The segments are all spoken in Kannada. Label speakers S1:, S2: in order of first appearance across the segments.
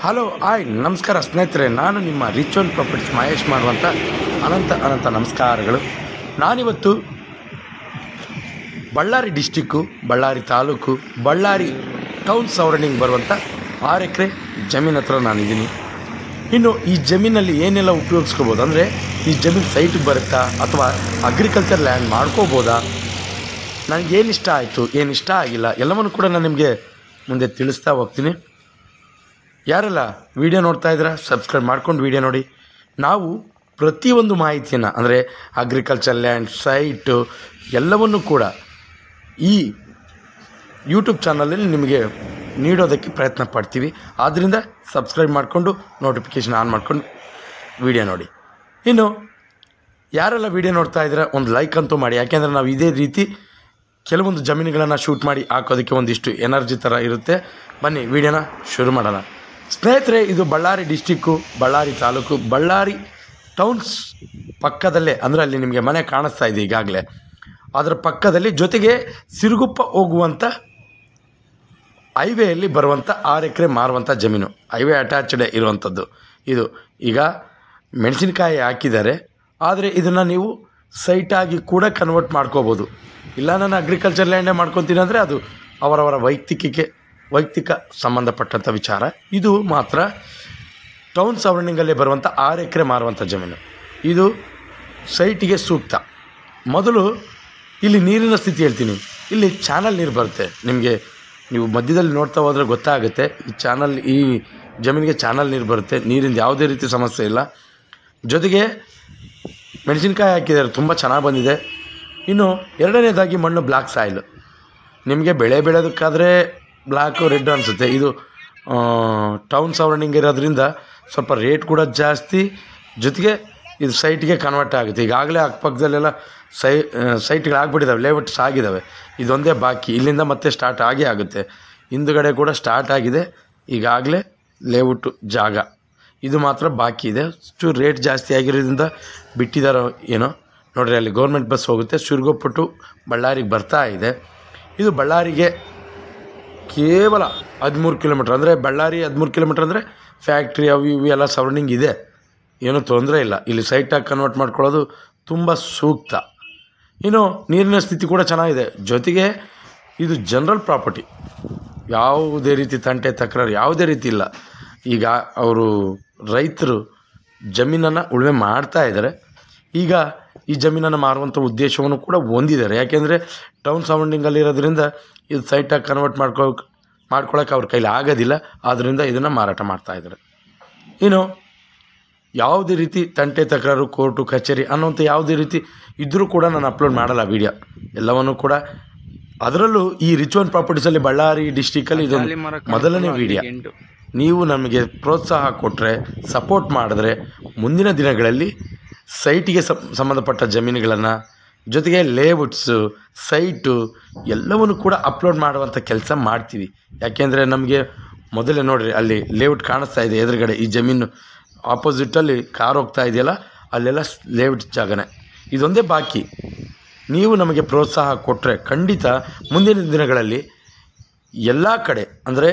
S1: ಹಲೋ ಹಾಯ್ ನಮಸ್ಕಾರ ಸ್ನೇಹಿತರೆ, ನಾನು ನಿಮ್ಮ ರಿಚುವಲ್ ಪ್ರಾಪರ್ಟೀಸ್ ಮಹೇಶ್ ಮಾಡುವಂಥ ಅನಂತ ನಮಸ್ಕಾರಗಳು. ನಾನಿವತ್ತು Ballari district, Ballari taluk, Ballari town surrounding ಬರುವಂಥ 6 ಎಕರೆ ಜಮೀನು ಹತ್ರ ನಾನಿದ್ದೀನಿ. ಇನ್ನು ಈ ಜಮೀನಲ್ಲಿ ಏನೆಲ್ಲ ಉಪಯೋಗಿಸ್ಕೋಬೋದು ಅಂದರೆ, ಈ ಜಮೀನು ಸೈಟಿಗೆ ಬರುತ್ತಾ ಅಥವಾ ಅಗ್ರಿಕಲ್ಚರ್ ಲ್ಯಾಂಡ್ ಮಾಡ್ಕೋಬೋದಾ, ನನಗೇನು ಇಷ್ಟ ಆಯಿತು ಏನು ಇಷ್ಟ ಆಗಿಲ್ಲ ಎಲ್ಲವನ್ನೂ ಕೂಡ ನಾನು ನಿಮಗೆ ಮುಂದೆ ತಿಳಿಸ್ತಾ ಹೋಗ್ತೀನಿ. ಯಾರೆಲ್ಲ ವೀಡಿಯೋ ನೋಡ್ತಾ ಇದ್ದೀರಾ ಸಬ್ಸ್ಕ್ರೈಬ್ ಮಾಡ್ಕೊಂಡು ವೀಡಿಯೋ ನೋಡಿ. ನಾವು ಪ್ರತಿಯೊಂದು ಮಾಹಿತಿಯನ್ನು ಅಂದರೆ ಅಗ್ರಿಕಲ್ಚರ್ ಲ್ಯಾಂಡ್, ಸೈಟು ಎಲ್ಲವನ್ನೂ ಕೂಡ ಈ ಯೂಟ್ಯೂಬ್ ಚಾನಲಲ್ಲಿ ನಿಮಗೆ ನೀಡೋದಕ್ಕೆ ಪ್ರಯತ್ನ ಪಡ್ತೀವಿ. ಆದ್ದರಿಂದ ಸಬ್ಸ್ಕ್ರೈಬ್ ಮಾಡಿಕೊಂಡು ನೋಟಿಫಿಕೇಷನ್ ಆನ್ ಮಾಡ್ಕೊಂಡು ವೀಡಿಯೋ ನೋಡಿ. ಇನ್ನು ಯಾರೆಲ್ಲ ವೀಡಿಯೋ ನೋಡ್ತಾ ಇದ್ದೀರಾ ಒಂದು ಲೈಕ್ ಅಂತೂ ಮಾಡಿ, ಯಾಕೆಂದರೆ ನಾವು ಇದೇ ರೀತಿ ಕೆಲವೊಂದು ಜಮೀನುಗಳನ್ನು ಶೂಟ್ ಮಾಡಿ ಹಾಕೋದಕ್ಕೆ ಒಂದಿಷ್ಟು ಎನರ್ಜಿ ಥರ ಇರುತ್ತೆ. ಬನ್ನಿ ವೀಡಿಯೋನ ಶುರು ಮಾಡೋಣ. ಸ್ನೇಹಿತರೆ, ಇದು ಬಳ್ಳಾರಿ ಡಿಸ್ಟಿಕ್ಕು, ಬಳ್ಳಾರಿ ತಾಲೂಕು, ಬಳ್ಳಾರಿ ಟೌನ್ಸ್ ಪಕ್ಕದಲ್ಲೇ, ಅಂದರೆ ಅಲ್ಲಿ ನಿಮಗೆ ಮನೆ ಕಾಣಿಸ್ತಾ ಇದೆ ಈಗಾಗಲೇ, ಅದರ ಪಕ್ಕದಲ್ಲಿ ಜೊತೆಗೆ ಸಿರುಗುಪ್ಪ ಹೋಗುವಂಥ ಹೈವೇಯಲ್ಲಿ ಬರುವಂಥ 6 ಎಕರೆ ಮಾರುವಂಥ ಜಮೀನು, ಹೈವೇ ಅಟ್ಯಾಚ್ಡ್ ಇರುವಂಥದ್ದು. ಇದು ಈಗ ಮೆಣಸಿನಕಾಯಿ ಹಾಕಿದ್ದಾರೆ, ಆದರೆ ಇದನ್ನು ನೀವು ಸೈಟಾಗಿ ಕೂಡ ಕನ್ವರ್ಟ್ ಮಾಡ್ಕೋಬೋದು. ಇಲ್ಲ ನಾನು ಅಗ್ರಿಕಲ್ಚರ್ ಲ್ಯಾಂಡೇ ಮಾಡ್ಕೊತೀನಿ ಅಂದರೆ ಅದು ಅವರವರ ವೈಯಕ್ತಿಕ ಸಂಬಂಧಪಟ್ಟಂಥ ವಿಚಾರ. ಇದು ಮಾತ್ರ ಟೌನ್ ಸರೌಂಡಿಂಗಲ್ಲೇ ಬರುವಂಥ 6 ಎಕರೆ ಮಾರುವಂಥ ಜಮೀನು. ಇದು ಸೈಟಿಗೆ ಸೂಕ್ತ. ಮೊದಲು ಇಲ್ಲಿ ನೀರಿನ ಸ್ಥಿತಿ ಹೇಳ್ತೀನಿ. ಇಲ್ಲಿ ಚಾನಲ್ ನೀರು ಬರುತ್ತೆ, ನಿಮಗೆ ನೀವು ಮಧ್ಯದಲ್ಲಿ ನೋಡ್ತಾ ಹೋದರೆ ಗೊತ್ತಾಗುತ್ತೆ. ಈ ಜಮೀನಿಗೆ ಚಾನಲ್ ನೀರು ಬರುತ್ತೆ, ನೀರಿಂದ ಯಾವುದೇ ರೀತಿ ಸಮಸ್ಯೆ ಇಲ್ಲ. ಜೊತೆಗೆ ಮೆಣಸಿನಕಾಯಿ ಹಾಕಿದ್ದಾರೆ, ತುಂಬ ಚೆನ್ನಾಗಿ ಬಂದಿದೆ. ಇನ್ನು ಎರಡನೇದಾಗಿ ಮಣ್ಣು ಬ್ಲ್ಯಾಕ್ ಸಾಯಿಲು. ನಿಮಗೆ ಬೆಳೆ ಬೆಳೆಯೋದಕ್ಕಾದರೆ ಬ್ಲ್ಯಾಕು ರೆಡ್ ಅನಿಸುತ್ತೆ. ಇದು ಟೌನ್ ಸರೌಂಡಿಂಗ್ ಇರೋದ್ರಿಂದ ಸ್ವಲ್ಪ ರೇಟ್ ಕೂಡ ಜಾಸ್ತಿ, ಜೊತೆಗೆ ಇದು ಸೈಟ್ಗೆ ಕನ್ವರ್ಟ್ ಆಗುತ್ತೆ. ಈಗಾಗಲೇ ಅಕ್ಕಪಕ್ಕದಲ್ಲೆಲ್ಲ ಸೈಟ್ಗಳಾಗ್ಬಿಟ್ಟಿದ್ದಾವೆ, ಲೇಔಟ್ಸ್ ಆಗಿದ್ದಾವೆ. ಇದೊಂದೇ ಬಾಕಿ, ಇಲ್ಲಿಂದ ಮತ್ತೆ ಸ್ಟಾರ್ಟ್ ಆಗುತ್ತೆ. ಹಿಂದುಗಡೆ ಕೂಡ ಸ್ಟಾರ್ಟ್ ಆಗಿದೆ, ಈಗಾಗಲೇ ಲೇಔಟು ಜಾಗ. ಇದು ಮಾತ್ರ ಬಾಕಿ ಇದೆ. ಚೂರು ರೇಟ್ ಜಾಸ್ತಿ ಆಗಿರೋದ್ರಿಂದ ಬಿಟ್ಟಿದ್ದಾರೋ ಏನೋ ನೋಡ್ರಿ. ಅಲ್ಲಿ ಗೌರ್ಮೆಂಟ್ ಬಸ್ ಹೋಗುತ್ತೆ, ಸಿರುಗುಪ್ಪ ಟು ಬಳ್ಳಾರಿಗೆ ಬರ್ತಾ ಇದೆ. ಇದು ಬಳ್ಳಾರಿಗೆ ಕೇವಲ 13 ಕಿಲೋಮೀಟ್ರ್, ಅಂದರೆ ಬಳ್ಳಾರಿ 13 ಕಿಲೋಮೀಟ್ರ್ ಅಂದರೆ ಫ್ಯಾಕ್ಟ್ರಿ ಅವು ಇವು ಎಲ್ಲ ಸರೌಂಡಿಂಗ್ ಇದೆ, ಏನೂ ತೊಂದರೆ ಇಲ್ಲ. ಇಲ್ಲಿ ಸೈಟಾಗಿ ಕನ್ವರ್ಟ್ ಮಾಡ್ಕೊಳ್ಳೋದು ತುಂಬ ಸೂಕ್ತ. ಇನ್ನು ನೀರಿನ ಸ್ಥಿತಿ ಕೂಡ ಚೆನ್ನಾಗಿದೆ. ಜೊತೆಗೆ ಇದು ಜನರಲ್ ಪ್ರಾಪರ್ಟಿ, ಯಾವುದೇ ರೀತಿ ತಂಟೆ ತಕರಾರು ಯಾವುದೇ ರೀತಿ ಇಲ್ಲ. ಈಗ ಅವರು ರೈತರು ಜಮೀನನ್ನು ಉಳುಮೆ ಮಾಡ್ತಾ ಇದ್ದಾರೆ. ಈಗ ಈ ಜಮೀನನ್ನು ಮಾರುವಂಥ ಉದ್ದೇಶವನ್ನು ಕೂಡ ಹೊಂದಿದ್ದಾರೆ. ಯಾಕೆಂದರೆ ಟೌನ್ ಸರೌಂಡಿಂಗಲ್ಲಿರೋದ್ರಿಂದ ಇದು ಸೈಟಾಗಿ ಕನ್ವರ್ಟ್ ಮಾಡ್ಕೊಳ್ಳೋಕೆ ಅವ್ರ ಕೈಲಿ ಆಗೋದಿಲ್ಲ. ಆದ್ದರಿಂದ ಇದನ್ನು ಮಾರಾಟ ಮಾಡ್ತಾಯಿದ್ದಾರೆ. ಇನ್ನು ಯಾವುದೇ ರೀತಿ ತಂಟೆ ತಕರಾರು, ಕೋರ್ಟು ಕಚೇರಿ ಅನ್ನೋಂಥ ಯಾವುದೇ ರೀತಿ ಇದ್ದರೂ ಕೂಡ ನಾನು ಅಪ್ಲೋಡ್ ಮಾಡಲ್ಲ ವೀಡಿಯೋ ಎಲ್ಲವನ್ನೂ ಕೂಡ. ಅದರಲ್ಲೂ ಈ ರಿಚುವಲ್ ಪ್ರಾಪರ್ಟೀಸಲ್ಲಿ ಬಳ್ಳಾರಿ ಡಿಸ್ಟಿಕಲ್ಲಿ ಇದೊಂದು ಮೊದಲನೇ ವೀಡಿಯೋ. ನೀವು ನಮಗೆ ಪ್ರೋತ್ಸಾಹ ಕೊಟ್ಟರೆ, ಸಪೋರ್ಟ್ ಮಾಡಿದ್ರೆ, ಮುಂದಿನ ದಿನಗಳಲ್ಲಿ ಸೈಟಿಗೆ ಸಂಬಂಧಪಟ್ಟ ಜಮೀನುಗಳನ್ನು, ಜೊತೆಗೆ ಲೇಔಟ್ಸು, ಸೈಟು ಎಲ್ಲವನ್ನು ಕೂಡ ಅಪ್ಲೋಡ್ ಮಾಡುವಂಥ ಕೆಲಸ ಮಾಡ್ತೀವಿ. ಯಾಕೆಂದರೆ ನಮಗೆ ಮೊದಲೇ ನೋಡಿರಿ, ಅಲ್ಲಿ ಲೇಔಟ್ ಕಾಣಿಸ್ತಾ ಇದೆ ಎದುರುಗಡೆ. ಈ ಜಮೀನು ಆಪೋಸಿಟಲ್ಲಿ ಕಾರ್ ಹೋಗ್ತಾ ಇದೆಯಲ್ಲ, ಅಲ್ಲೆಲ್ಲ ಲೇಔಟ್ ಜಾಗನೇ. ಇದೊಂದೇ ಬಾಕಿ. ನೀವು ನಮಗೆ ಪ್ರೋತ್ಸಾಹ ಕೊಟ್ಟರೆ ಖಂಡಿತ ಮುಂದಿನ ದಿನಗಳಲ್ಲಿ ಎಲ್ಲ ಕಡೆ, ಅಂದರೆ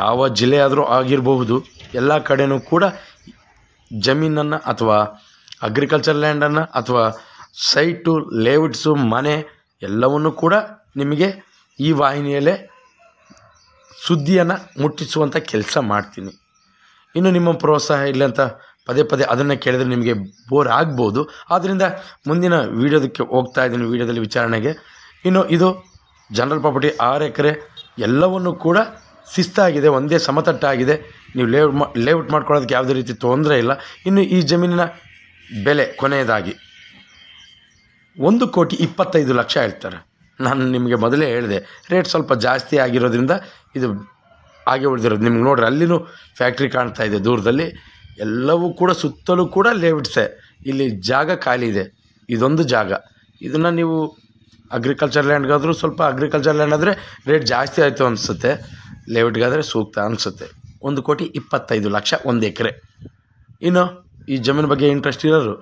S1: ಯಾವ ಜಿಲ್ಲೆ ಆದರೂ ಆಗಿರಬಹುದು, ಎಲ್ಲ ಕಡೆಯೂ ಕೂಡ ಜಮೀನನ್ನು ಅಥವಾ ಅಗ್ರಿಕಲ್ಚರ್ ಲ್ಯಾಂಡನ್ನು ಅಥವಾ ಸೈಟು, ಲೇಔಟ್ಸು, ಮನೆ ಎಲ್ಲವನ್ನೂ ಕೂಡ ನಿಮಗೆ ಈ ವಾಹಿನಿಯಲ್ಲೇ ಸುದ್ದಿಯನ್ನು ಮುಟ್ಟಿಸುವಂಥ ಕೆಲಸ ಮಾಡ್ತೀನಿ. ಇನ್ನು ನಿಮ್ಮ ಪ್ರೋತ್ಸಾಹ ಇಲ್ಲ ಅಂತ ಪದೇ ಅದನ್ನು ಕೇಳಿದ್ರೆ ನಿಮಗೆ ಬೋರ್ ಆಗ್ಬೋದು. ಆದ್ದರಿಂದ ಮುಂದಿನ ವೀಡಿಯೋದಕ್ಕೆ ಹೋಗ್ತಾ ಇದ್ದೀನಿ, ವೀಡಿಯೋದಲ್ಲಿ ವಿಚಾರಣೆಗೆ. ಇನ್ನು ಇದು ಜನರಲ್ ಪ್ರಾಪರ್ಟಿ 6 ಎಕರೆ, ಎಲ್ಲವನ್ನೂ ಕೂಡ ಶಿಸ್ತಾಗಿದೆ, ಒಂದೇ ಸಮತಟ್ಟಾಗಿದೆ. ನೀವು ಲೇಔಟ್ ಮಾಡ್ಕೊಳ್ಳೋದಕ್ಕೆ ಯಾವುದೇ ರೀತಿ ತೊಂದರೆ ಇಲ್ಲ. ಇನ್ನು ಈ ಜಮೀನಿನ ಬೆಲೆ ಕೊನೆಯದಾಗಿ 1,25,00,000 ಹೇಳ್ತಾರೆ. ನಾನು ನಿಮಗೆ ಮೊದಲೇ ಹೇಳಿದೆ, ರೇಟ್ ಸ್ವಲ್ಪ ಜಾಸ್ತಿ ಆಗಿರೋದ್ರಿಂದ ಇದು ಹಾಗೆ ಉಳಿದಿರೋದು. ನಿಮ್ಗೆ ನೋಡ್ರಿ, ಅಲ್ಲಿನೂ ಫ್ಯಾಕ್ಟ್ರಿ ಕಾಣ್ತಾ ಇದೆ ದೂರದಲ್ಲಿ, ಎಲ್ಲವೂ ಕೂಡ ಸುತ್ತಲೂ ಕೂಡ ಲೇಔಟ್ಸೇ. ಇಲ್ಲಿ ಜಾಗ ಖಾಲಿ ಇದೆ, ಇದೊಂದು ಜಾಗ. ಇದನ್ನು ನೀವು ಅಗ್ರಿಕಲ್ಚರ್ ಲ್ಯಾಂಡ್ಗಾದರೂ, ಸ್ವಲ್ಪ ಅಗ್ರಿಕಲ್ಚರ್ ಲ್ಯಾಂಡ್ ಆದರೆ ರೇಟ್ ಜಾಸ್ತಿ ಆಯಿತು ಅನಿಸುತ್ತೆ, ಲೇಔಟ್ಗಾದರೆ ಸೂಕ್ತ ಅನಿಸುತ್ತೆ. 1,25,00,000 1 ಎಕರೆ. ಇನ್ನು ಈ ಜಮೀನು ಬಗ್ಗೆ ಇಂಟ್ರೆಸ್ಟ್ ಇರೋರು,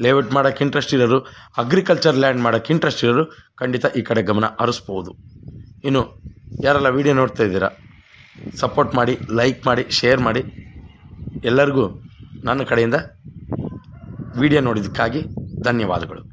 S1: ಲೇಔಟ್ ಮಾಡೋಕ್ಕೆ ಇಂಟ್ರೆಸ್ಟ್ ಇರೋರು, ಅಗ್ರಿಕಲ್ಚರ್ ಲ್ಯಾಂಡ್ ಮಾಡೋಕ್ಕೆ ಇಂಟ್ರೆಸ್ಟ್ ಇರೋರು ಖಂಡಿತ ಈ ಕಡೆ ಗಮನ ಹರಿಸ್ಬೋದು. ಇನ್ನು ಯಾರೆಲ್ಲ ವೀಡಿಯೋ ನೋಡ್ತಾ ಇದ್ದೀರಾ ಸಪೋರ್ಟ್ ಮಾಡಿ, ಲೈಕ್ ಮಾಡಿ, ಶೇರ್ ಮಾಡಿ. ಎಲ್ಲರಿಗೂ ನನ್ನ ಕಡೆಯಿಂದ ವಿಡಿಯೋ ನೋಡಿದ್ದಕ್ಕಾಗಿ ಧನ್ಯವಾದಗಳು.